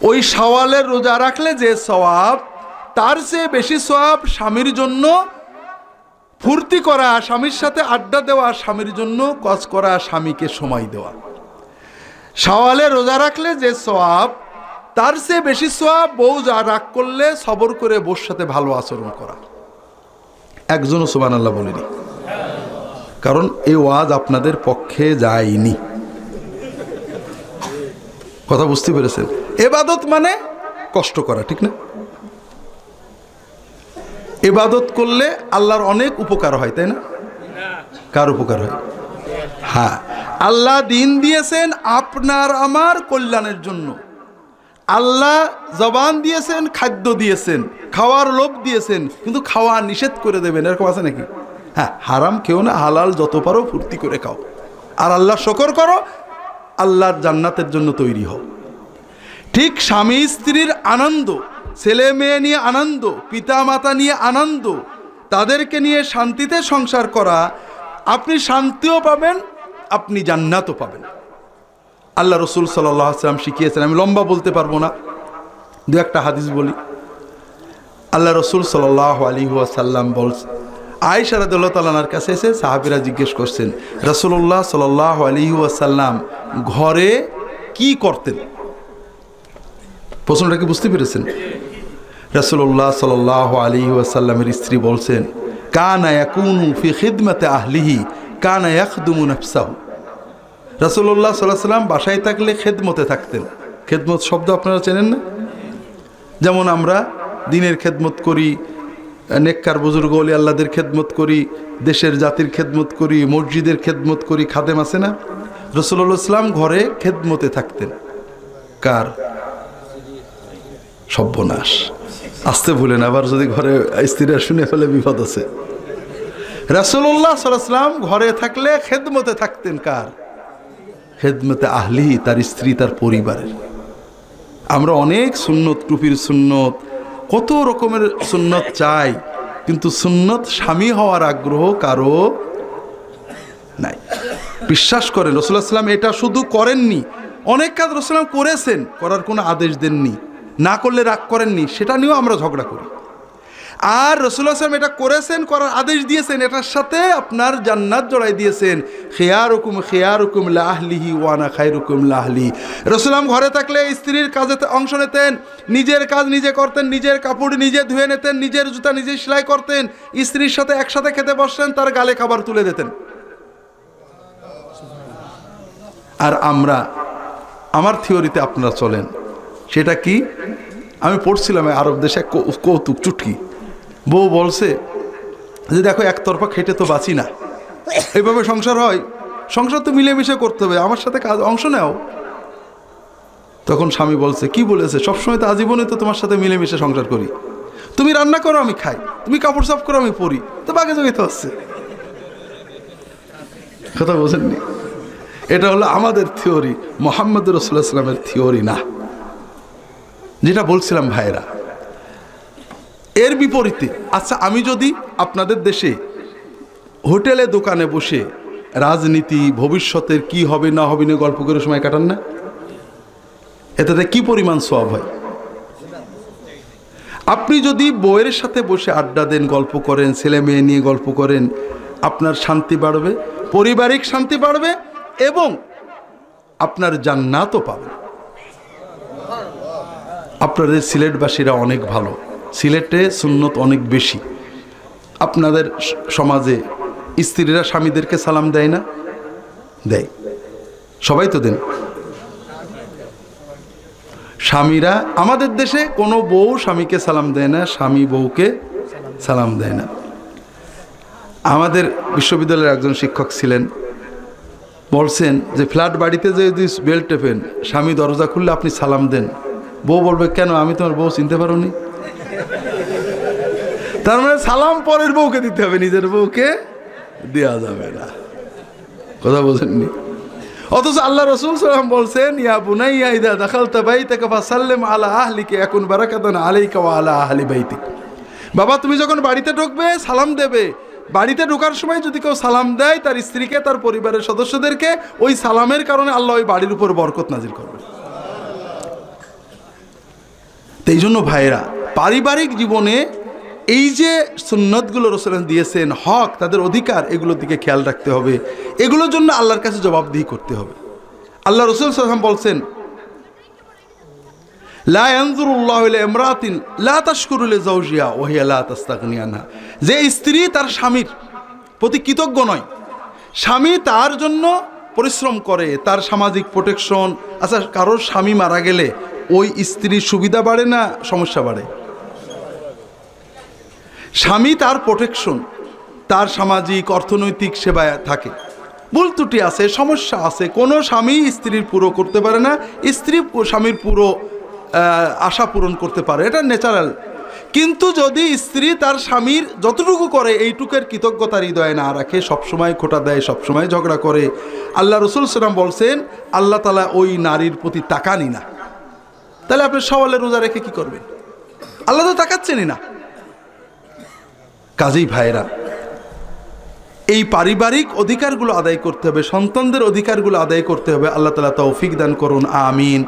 ওই শাওয়ালের রোজা রাখলে যে সওয়াব, তার চেয়ে বেশি সওয়াব স্বামীর জন্য ফুর্তি করা, স্বামীর সাথে আড্ডা দেওয়া, স্বামীর জন্য কাজ করা, স্বামীকে সময় দেওয়া। শাওয়ালে রোজা রাখলে যে সওয়াব, তার চেয়ে বেশি সওয়াব বউ যা রাগ করলে সবর করে বউর সাথে ভালো আচরণ করা। একজনও সুবহানাল্লাহ বলেনি, কারণ এই ওয়াজ আপনাদের পক্ষে যায়নি। কথা বুঝতে পেরেছেন? ইবাদত মানে কষ্ট করা, ঠিক না? ইবাদত করলে আল্লাহর অনেক উপকার হয়, তাই না? কার উপকার হয়? হ্যাঁ, আল্লাহ দিন দিয়েছেন আপনার আমার কল্যাণের জন্য। আল্লাহ জবান দিয়েছেন, খাদ্য দিয়েছেন, খাওয়ার লোভ দিয়েছেন, কিন্তু খাওয়া নিষেধ করে দেবেন, এরকম আছে নাকি? হ্যাঁ, হারাম খেও না, হালাল যত পারো ফুর্তি করে খাও, আর আল্লাহ শুকর করো, আল্লাহর জান্নাতের জন্য তৈরি হও। ঠিক স্বামী স্ত্রীর আনন্দ, ছেলে মেয়ে নিয়ে আনন্দ, পিতা মাতা নিয়ে আনন্দ, তাদেরকে নিয়ে শান্তিতে সংসার করা, আপনি শান্তিও পাবেন, আপনি জান্নাতও পাবেন। আল্লাহ রসুল সাল্লাল্লাহু আলাইহি ওয়াসাল্লাম শিখিয়েছেন। আমি লম্বা বলতে পারবো না, দু একটা হাদিস বলি। আল্লাহ রসুল সাল্লাল্লাহু আলাইহি ওয়াসাল্লাম বলছেন, আয়েশা রাদিয়াল্লাহু তাআলা আনহার কাছে এসে সাহাবীরা জিজ্ঞেস করছেন, রাসূলুল্লাহ সাল্লাল্লাহু আলাইহি ওয়াসাল্লাম ঘরে কি করতেন? প্রশ্নটা কি বুঝতে পেরেছেন? রাসূলুল্লাহ সাল্লাল্লাহু আলাইহি ওয়াসাল্লামের স্ত্রী বলছেন, কানা ইয়াকুনু ফি খিদমাতি আহলিহি কানা ইয়াখদুমু নাফসাহু। রাসূলুল্লাহ সাল্লাল্লাহু আলাইহি ওয়াসাল্লাম বাসায় থাকলে খেদমতে থাকতেন। খেদমত শব্দ আপনারা চেনেন না? যেমন আমরা দিনের খেদমত করি, নেককার বুজুর্গ ওলি আল্লাহদের খেদমত করি, দেশের জাতির খেদমত করি, মসজিদের খেদমত করি, খাদেম আছে না? রাসূলুল্লাহ সাল্লাম ঘরে খেদমতে থাকতেন। কার? সর্বনাশ, আসতে ভুলেন, আবার যদি ঘরে স্ত্রীরা শুনে ফেলে বিপদ আছে। রাসূলুল্লাহ সাল্লাল্লাহু আলাইহি ওয়াসাল্লাম ঘরে থাকলে খেদমতে থাকতেন। কার? খেদমতে আহলি, তার স্ত্রী, তার পরিবারের। আমরা অনেক সুন্নত, টুপির সুন্নত, কত রকমের সুন্নত চাই, কিন্তু সুন্নত স্বামী হওয়ার আগ্রহ কারো নাই। বিশ্বাস করেন রাসূলুল্লাহ সাল্লাল্লাহু আলাইহি ওয়াসাল্লাম এটা শুধু করেননি, অনেক কাজ রাসূলুল্লাহ সাল্লাল্লাহু আলাইহি ওয়াসাল্লাম করেছেন, করার কোনো আদেশ দেননি, না করলে রাগ করেননি, সেটা নিয়েও আমরা ঝগড়া করি। আর রাসূলুল্লাহ সাল্লাল্লাহু আলাইহি ওয়াসাল্লাম এটা করেছেন, করার আদেশ দিয়েছেন, এটার সাথে আপনার জান্নাত জড়াই দিয়েছেন। খিয়ারুকুম খিয়ারুকুম লা আহলিহি ওয়া আনা খায়রুকুম লা আহলি। রাসূলুল্লাহ ঘরে থাকলে স্ত্রীর কাজে অংশ নিতেন, নিজের কাজ নিজে করতেন, নিজের কাপড় নিজে ধুয়ে নিতেন, নিজের জুতা নিজে সেলাই করতেন, স্ত্রীর সাথে একসাথে খেতে বসতেন, তার গালে খাবার তুলে দিতেন। আর আমরা, আমার থিওরিতে আপনারা চলেন, সেটা কি? আমি পড়ছিলাম আরব দেশে কৌতুক চুটকি। বউ বলছে যে দেখো, একতরফা খেটে তো বাঁচি না, এইভাবে সংসার হয়? সংসার তো মিলেমিশে করতে হবে, আমার সাথে কাজ অংশ নেও। তখন স্বামী বলছে, কি বলেছে? সবসময় তো আজীবনে তো তোমার সাথে মিলেমিশে সংসার করি, তুমি রান্না করো আমি খাই, তুমি কাপড় সাফ করো আমি পরি, তো বাগে জগিতে হচ্ছে। কথা বোঝেননি? এটা হলো আমাদের থিওরি, মুহাম্মদ রাসূলুল্লাহ সাল্লাল্লাহু আলাইহি ওয়াসাল্লামের থিওরি না। যেটা বলছিলাম ভাইরা, এর বিপরীতে, আচ্ছা আমি যদি আপনাদের দেশে হোটেলে দোকানে বসে রাজনীতি, ভবিষ্যতের কি হবে না হবে নিয়ে গল্প করে সময় কাটান না, এটাতে কি পরিমাণ সওয়াব হয়? আপনি যদি বউয়ের সাথে বসে আড্ডা দেন, গল্প করেন, ছেলে মেয়ে নিয়ে গল্প করেন, আপনার শান্তি বাড়বে, পারিবারিক শান্তি বাড়বে, এবং আপনার জান্নাতও পাবেন। আপনাদের সিলেটবাসীরা অনেক ভালো, সিলেটে সুন্নত অনেক বেশি। আপনাদের সমাজে স্ত্রীরা স্বামীদেরকে সালাম দেয় না? দেয়, সবাই তো দেন। স্বামীরা, আমাদের দেশে কোনো বউ স্বামীকে সালাম দেয় না, স্বামী বউকে সালাম দেয় না। আমাদের বিশ্ববিদ্যালয়ের একজন শিক্ষক ছিলেন, বলছেন যে ফ্ল্যাট বাড়িতে যদি বেল টেপেন, স্বামী দরজা খুললে আপনি সালাম দেন, বউ বলবে কেন, আমি তোমার বউ চিনতে পারোনি? তার মানে সালাম পরের বউকে দিতে হবে, নিজের বউকে দেওয়া যাবে না। কথা বোঝেননি? অথচ আল্লাহ রাসূল সাল্লাল্লাহু আলাইহি ওয়াসাল্লাম বলছেন, ইয়া বুনাইয়া ইযা দাখালতা বাইতাকা ফাসাল্লিম আলা আহলিকা ইয়াকুন বারাকাতুন আলাইকা ওয়া আলা আহলি বাইতিক। বাবা, তুমি যখন বাড়িতে ঢুকবে সালাম দেবে। বাড়িতে ঢোকার সময় যদি কেউ সালাম দেয় তার স্ত্রীকে, তার পরিবারের সদস্যদেরকে, ওই সালামের কারণে আল্লাহ ওই বাড়ির উপর বরকত নাজিল করবে। তো এই জন্য ভাইরা পারিবারিক জীবনে এই যে সুন্নতগুলো রাসূল দিয়েছেন, হক, তাদের অধিকার, এগুলোর দিকে খেয়াল রাখতে হবে। এগুলোর জন্য আল্লাহর কাছে জবাবদিহি করতে হবে। আল্লাহ রাসূল সাল্লাল্লাহু আলাইহি ওয়াসাল্লাম বলছেন, লা ইয়ানজুরুল্লাহু ইলা ইমরাতিন লা তাশকুরু লিজাওজিহা ওয়া হিয়া লা তাস্তাগনি আনহা। যে স্ত্রী তার স্বামীর প্রতি কৃতজ্ঞ নয়, স্বামী তার জন্য পরিশ্রম করে, তার সামাজিক প্রোটেকশন। আচ্ছা, কারোর স্বামী মারা গেলে ওই স্ত্রীর সুবিধা বাড়ে না সমস্যা বাড়ে? স্বামী তার প্রোটেকশন, তার সামাজিক অর্থনৈতিক সেবায় থাকে। ভুল ত্রুটি আছে, সমস্যা আছে, কোনো স্বামী স্ত্রীর পুরো করতে পারে না, স্ত্রী স্বামীর পুরো আশা পূরণ করতে পারে, এটা ন্যাচারাল। কিন্তু যদি স্ত্রী তার স্বামীর যতটুকু করে এইটুকের কৃতজ্ঞতার হৃদয়ে না রাখে, সবসময় খোঁটা দেয়, সবসময় ঝগড়া করে, আল্লাহ রাসূল সাল্লাল্লাহু আলাইহি ওয়াসাল্লাম বলছেন আল্লাহ তাআলা ওই নারীর প্রতি তাকানি না। তাহলে আপনি সওয়ালে রোজা রেখে কি করবেন? আল্লাহ তো তাকাচ্ছেনই না। কাজেই ভাইরা, এই পারিবারিক অধিকারগুলো আদায় করতে হবে, সন্তানদের অধিকারগুলো আদায় করতে হবে। আল্লাহ তাআলা তৌফিক দান করুন, আমিন।